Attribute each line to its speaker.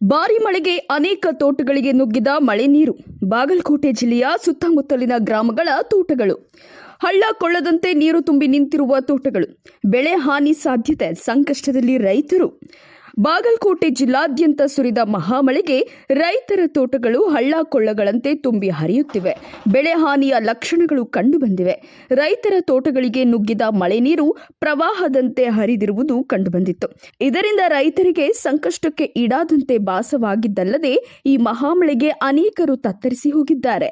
Speaker 1: ಭಾರಿ ಮಳೆಗೆ ಅನೇಕ ತೋಟಗಳಿಗೆ ನುಗ್ಗಿದ ಮಳೆ ನೀರು. ಬಾಗಲಕೋಟೆ ಜಿಲ್ಲೆಯ ಸುತ್ತಮುತ್ತಲಿನ ಗ್ರಾಮಗಳ ತೋಟಗಳು ಹಳ್ಳ ಕೊಳ್ಳದಂತೆ ನೀರು ತುಂಬಿ ನಿಂತಿರುವ ತೋಟಗಳು. ಬೆಳೆ ಹಾನಿ ಸಾಧ್ಯತೆ, ಸಂಕಷ್ಟದಲ್ಲಿ ರೈತರು. ಬಾಗಲಕೋಟೆ ಜಿಲ್ಲಾದ್ಯಂತ ಸುರಿದ ಮಹಾಮಳೆಗೆ ರೈತರ ತೋಟಗಳು ಹಳ್ಳ ಕೊಳ್ಳಗಳಂತೆ ತುಂಬಿ ಹರಿಯುತ್ತಿವೆ. ಬೆಳೆ ಹಾನಿಯ ಲಕ್ಷಣಗಳು ಕಂಡುಬಂದಿವೆ. ರೈತರ ತೋಟಗಳಿಗೆ ನುಗ್ಗಿದ ಮಳೆ ನೀರು ಪ್ರವಾಹದಂತೆ ಹರಿದಿರುವುದು ಕಂಡುಬಂದಿತ್ತು. ಇದರಿಂದ ರೈತರಿಗೆ ಸಂಕಷ್ಟಕ್ಕೆ ಈಡಾದಂತೆ ಭಾಸವಾಗಿದ್ದಲ್ಲದೆ ಈ ಮಹಾಮಳೆಗೆ ಅನೇಕರು ತತ್ತರಿಸಿ ಹೋಗಿದ್ದಾರೆ.